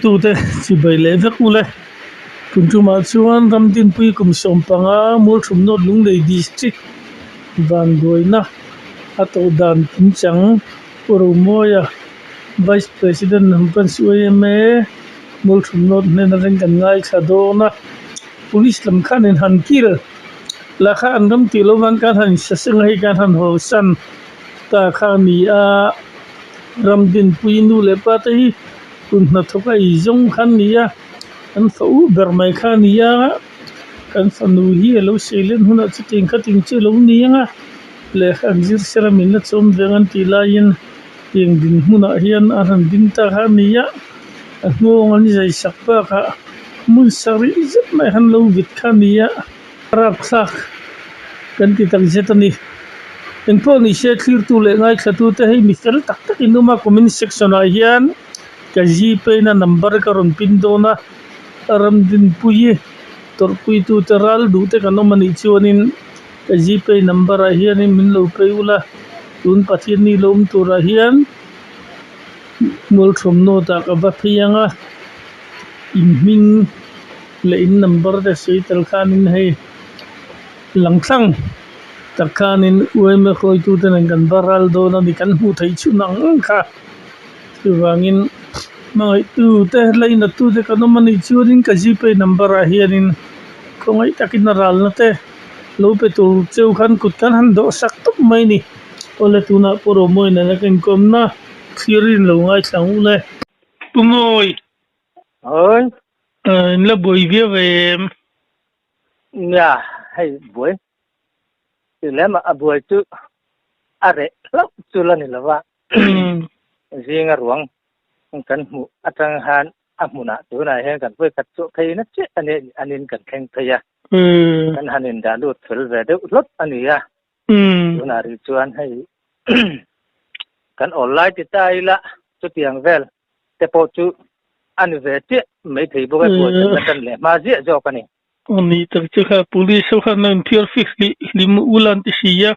tu te chi bai le vek ule kun tu ma chuan ramdin pui kum som panga mul thum not lung lei district van doina ato dan tin chang oro moya vice president hampan sueme mul thum not ne na reng kan ngai thadona police lam khan in han kil la kha an gam ti lo wang kan han sa sing hai kan han ho san ta kha ni a ramdin pui nu le pa te hi kun na thoka I zong khan ni a an fa u ber mai kha ni a kan fa nu hi lo selen huna chiting khating che lo ni anga le khan zir sera min na chom vengan ti la yin eng din huna hian a ran din ta kha ni a ngong an jai sak pa kha mun sari zet mai han lo vit kha ni a rak sak kan ti tak zetani en po ni se thlir tu le ngai thatu te hei misal tak tak inuma comment section a hian ka gp na number ka ron pin dona ram din puye tor pui tu teral du te kanomani chuanin ka gp number a hian min lo peula tun pathian ni lom tura hian mul thum no ta ka ba phianga in ming le in number de sei tel khanin hei langthang takhanin ueme khoi tu ten kan baral do na ni kan hu thei chu nang kha chuwangin mai tu te leina tu te kanomani chuanin ka gp number a hianin khongai takin ral na te lo pe tu cheu khan kut kan han do sak top mai ni ole tuna poro moi na kan kom na khirin lo ngai thlang ule pumoi ơi la boi vie ve nhà hay buổi từ lẽ mà buổi chứ are lắm chứ là này là va riêng ở ruộng cần mu atang han amuna tu này hay cần với cắt chỗ thấy nó chết anh em cần khen thấy à cần han em đã lột thử về đâu lót anh ấy à tu nào thì chuan hay cần online thì tay là cho tiền vềแต่พอchú anh về chết mấy thầy bố cái buổi cần lẽ mà dễ cho cái này ani tak chakha police khan nan thiar fix li mu ulan ti sia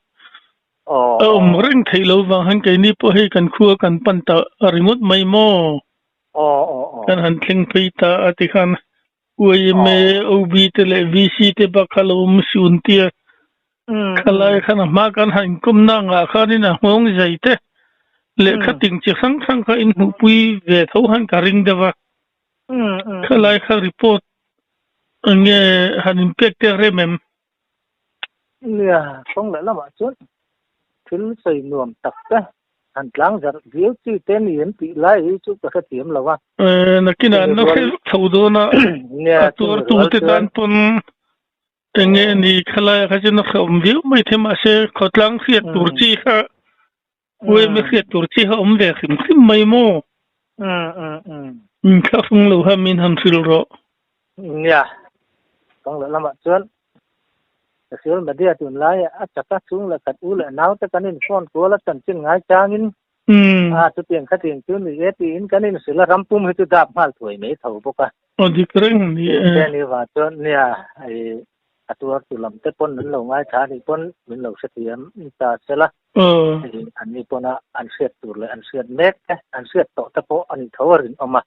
ring thailo wang han kai ni po he kan khua kan pan ta remote mai mo kan han thling phei ta ati khan uime ob te le vc te bakhalo musun tia khalai khan ma kan han kum na nga khanin a hong jaite le khating chi sang sang kha in hu pui ve tho han ka ring dawa khalai kha report nghe han inspector remem nè không lẽ là mà chút thứ xây nuông tập đó han lang giờ viết chữ tên yến bị lại chút cái tiệm là vâng na kina no khel thau do na nè tu te dan pon nghe ni khala kha chen khom viu mai thema se khotlang khiat turchi kha we me khiat turchi ha ve khim mai mo kha phung lo ha min ham thil ro nè không lẽ là mà chút sửa mà đi tuần lái chắc các chúng là cắt u là náo tất cả nên con của là tận trên ngay trang in tu tiền khách tiền chứ người ấy tiền cái nên sửa là ram pum hay tu đạp mal tuổi mấy thầu bốc à đi kering ni cái này và cho nè tu làm tết pon mình lâu ngay tháng thì pon mình lâu sẽ tiền ta sẽ là anh ấy pon anh sửa tu lại anh sửa nét anh sửa tổ tập po anh thấu rồi mà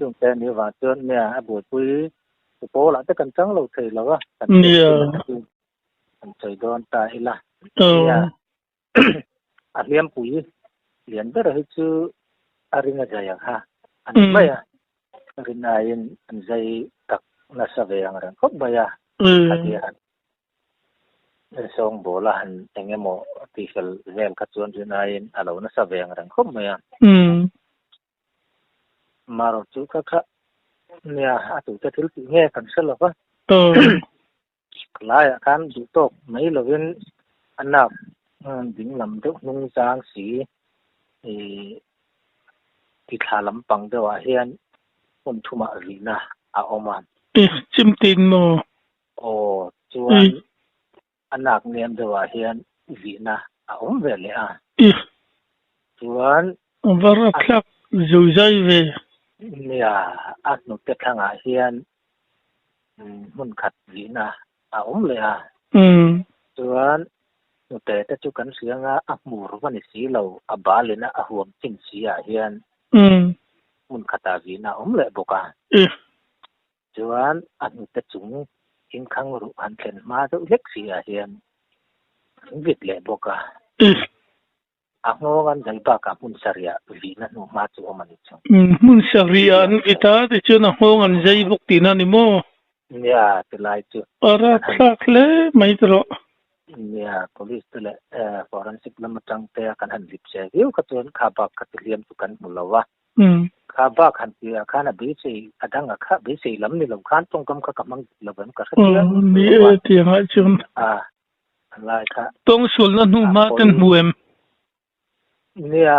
chúng cái này và cho nè buổi cuối po là tất cả trắng lâu thầy lâu á anh chơi đón tay là anh liêm bùi liêm đó là chứ anh nghe giải ha anh bây à anh này anh dạy các là sao về anh rằng không bây à anh xong bố là anh nghe một tí cái vel các chuyện như này anh lâu nó sao về anh rằng không bây à mà rồi chú các nè tụi cái thứ nghe cần sơ lược á lại kan du tok mấy lovin anap ding lam deuh nung sang si ti thla lampang dewa hian thuma rina a oma chim tin mo chuan anak nem dewa hian rina a ve le a chuan vara khlak zui ve nia at no te thanga hian mun khat rina a le a chuan no te ta chu kan sianga a mur van si lo a balena a huam chin si a hian mun khata vi na le boka chuan an te chung in khang ru an thlen ma do lek si a hian vit le boka a ngongan dai ba ka mun saria vi na no ma chu mani chu mun saria an vita te chu na ngongan jai bok ti na ni mo ya te lai chu ara thak le mai tro ya police te le forensic lam tang te kan han lip se viu ka chuan kha ba ka liam tu kan mulawa kha ba khan ti khana be sei adanga kha be sei lam ni lam khan tong kam kha kamang laban ka thia ni ti ha chun lai kha tong sul na nu ma ten muem nia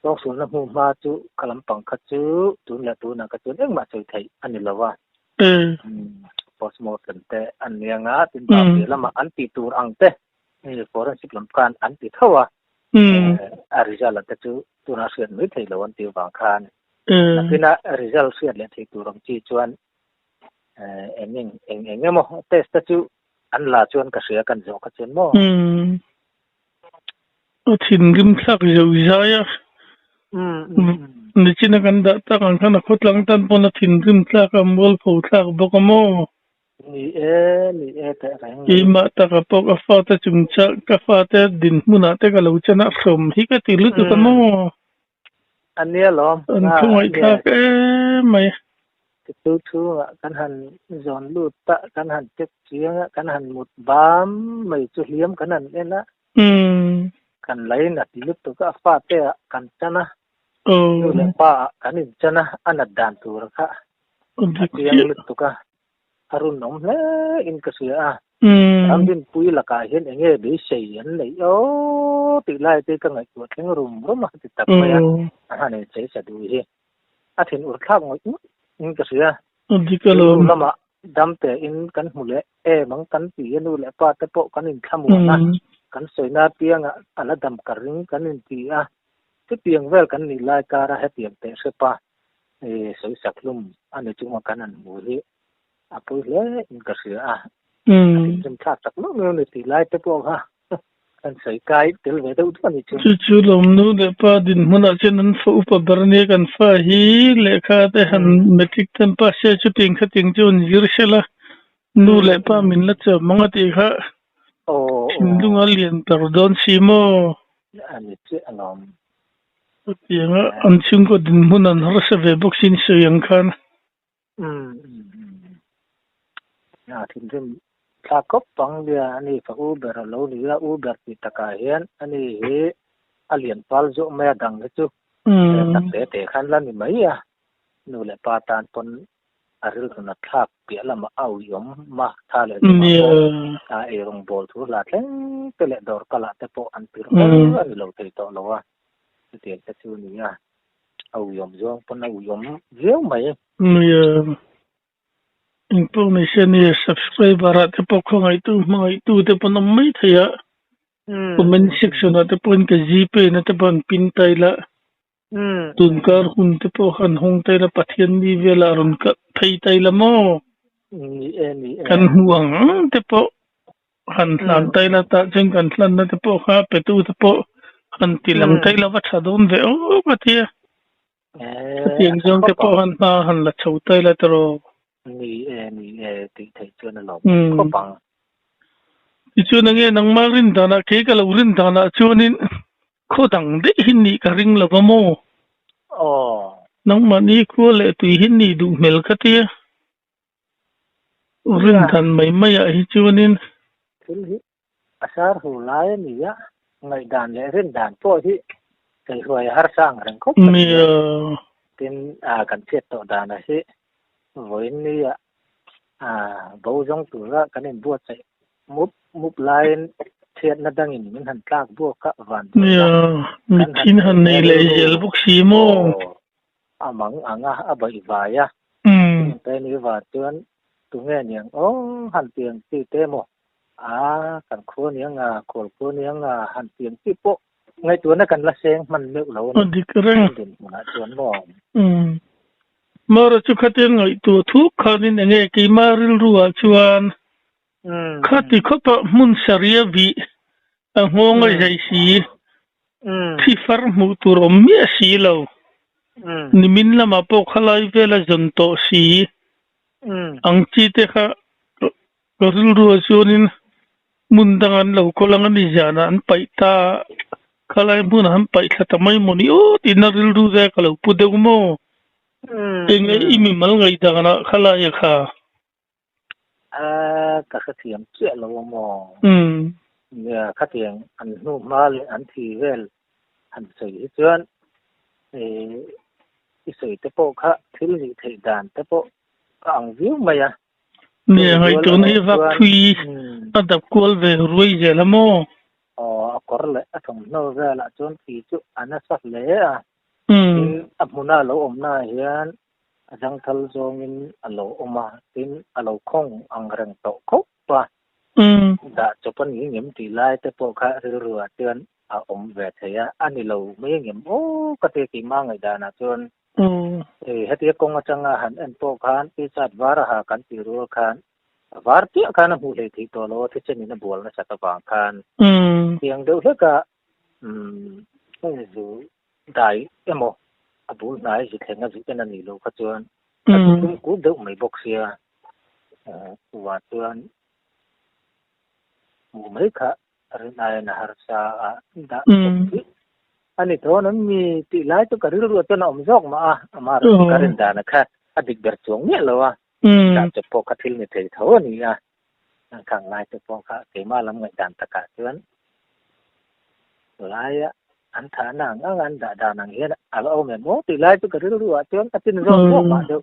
tong sul na mu ma chu kalam pang kha chu tu la tu na ka chu eng ma choi thai ani lawa postmortem te an nia nga tin ba pe lama an ti tur ang te ni forensic lam kan an ti thawa a result ta chu tu na sian mai thei lawan ti wang khan nakina result sian le thei tur ang chi chuan eng mo test ta chu an la chuan ka sia kan zo ka chen mo thin rim thak zo zaya ni china kan da ta kan khana khotlang tan pon thin rim thak am bol pho thak bokamo ni e ta rang ki ma ta ka pok a fa ta chung cha ka fa ta din muna te ka lo chana som hi ka ti lu tu ka mo an nia lom an thoi thak mai tu kan han zon lu ta kan han tek chiang kan han mut bam mai chu liam kan han ena kan lai na ti lu tu ka fa te kan chana le pa kan in chana an dan tu ra kha chiang lu tu ka arun nom le in ka sia am din pui la ka hen enge be sei an nei o ti lai te ka ngai tu theng rum rum ti tak ma ya ha ne sei sa du hi a thin ur thak ngoi in ka sia dikalo lama dam te in kan hule mang kan pi nu le pa te po kan in thamu na kan soina pianga ala dam karing kan in ti a ti piang vel kan ni lai ka ra he piang te se pa soi saklum ani chuma kan an mu hi apoi le in ka sia jam tha tak no ni ti lai te po ha kan sei kai tel ve do tu ni chu lom nu le pa din huna chen an fo pa barne kan fa hi lekha te han metric tan pa se chu ting kha ting chun zir shela nu le pa min la cha manga ti kha lung alien pardon simo ani che alom tianga an chung ko din huna har se ve boxing se yang khan na tin rim tha kop pang dia ani fa uber lo ni la uber ti taka hian ani he alien pal zo me dang chu tak te khan la ni mai ya nu le pa tan pon aril na thak pia lama au yom ma tha le a e rong bol thu la tleng te le dor kala te po an pir ani lo te to lo wa te te chu ni ya au yom zo pon au yom zeu mai information is subscriber at the pokong itu mga itu te pon mai thaya comment section at the pon ka gp na te pon pintay la tunkar hun te po han hong tay la pathian ni vela ron ka thai tay la mo kan huang te po han lan tay la ta jeng kan lan na te po ha petu te po han tilang tay la wat sadon ve o pathia tiang jong te po han la chau tay la tro ni ti thai chuan lo ko pang ti chuan nge nang ma rin dana ke ka lo rin dana chuanin khodang de hin ni ka ring lo mo nang ma ni ko le tu hin ni du mel ka ti rin dan mai mai a hi chuanin asar hu lai ni ya ngai dan le rin dan po hi kai huai har sang ran ko mi tin kan chet to dana hi với ni bầu giống từ ra cái này buộc chạy múp line thiệt nó đang nhìn mình hành tác buộc các vạn mình tin hành này là dễ bốc xí mô mắng bảy vài cái này và tuyến tôi nghe những hành tiền ti tê mô cần khô những khổ khô những hành tiền ti bộ ngay tuyến nó cần là sen mình liệu lâu đi cái răng tuyến mô mara chu khaten ngai tu thu khanin enge ki maril ruwa chuan khati khopa mun sharia vi a ngonga jai si thi far mu turom mi si lo ni min lama po khalai vela jonto si ang chi te kha karil ru chuanin mundangan lo ko lang ani jana an paita khalai mun han pai thata mai moni o tinaril ru za kalau pude mo enge imi mal ngai dangana khalai kha ka thiam che lo moเนี่ยข้าเตียงอันนู้มาเลยอันที่เวลอันใส่เจือนที่ใส่ตะโปข้าที่นี่เทดานตะโปก็อังวิวมาอ่ะเนี่ยไอ้ตัวนี้วักทุยอันดับกวลเวรวยเจละโมอ๋อก็เลยอันของโนเวลจนที่จุอันนั้นสักเลยอ่ะอับมุนาเราอมนาเฮียนจังทัลจงอินเราอมมาทิ้งเราคงอังเริงโตคุปปะđã cho con nghĩ nghiệm tỷ lai tới bộ khá rửa tiền ông về thấy anh đi lâu mấy nghiệm ô có thể kỳ mang người đàn à chôn thì hết tiết công chẳng hạn anh bộ khán thì sát vár hà cán tỷ rùa khán vár tiếc khán hụ lệ thì tổ lô thì chân nó buồn nó sát vàng khán tiếng đâu hết cả không dù đại em mô bố nãy chỉ thấy nó chỉ cái này lâu khá chôn cũng cũng đâu mấy bốc xìa và chôn mereka rinai na harsa da ani to nan mi ti lai to karir ru to na omjok ma amar karin da na kha adik ber chong ne lo wa da to po ka thil ni thei tho ni a khang lai to po ka ke ma lam ngai dan ta ka chuan lai an tha na ngan da da nang he a lo me mo ti lai to karir ru a chuan ka tin ro mo ma do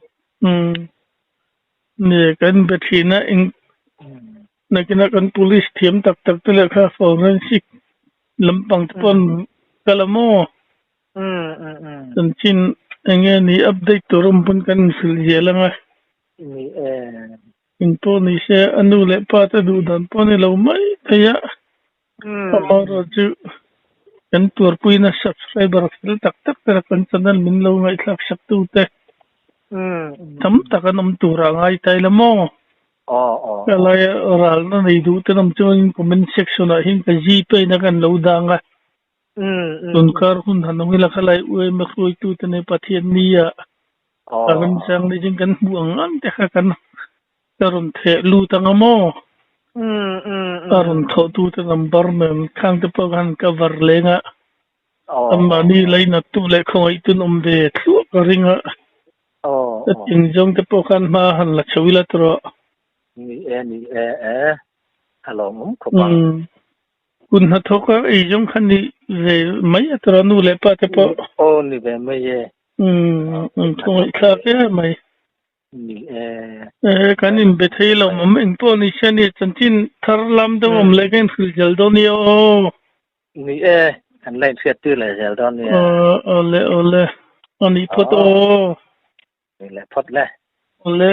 ne kan betina in nakinakan pulis thiam tak tak tele kha forensic lampang pon kalamo chin enge ni update torum pun kan sil jelanga ni info ni se anu le pa ta du dan pon lo mai aya amaro chu kan tur puina subscriber fil tak tak tera kan channel min lo ngai thlak sak tu te tam takanam tura ngai tai lamo kalau oral na itu tenam cuman comment section na hin ka GP na kan laudanga tunkar hun hanong ila kalay uwe makroy tu tenay patian niya alam sang ni jing kan buangan teka kan karon the lutang mo karon tho tu tenam barmen kang te pagan cover lenga amma ni lay na tu le khong itu nombe tu karinga at injong te pagan mahan la chawila tro ni hello mum ko ba kun na thoka ei jong khani ve mai atra nu le pa te po ni ve mai ye thoi kha ke mai ni kanin be thei lo mom eng po ni shani chanchin thar lam do mom le gen khil jal do ni o ni kan lai fiat tu le jal do ni ole ani photo ni le phot le ole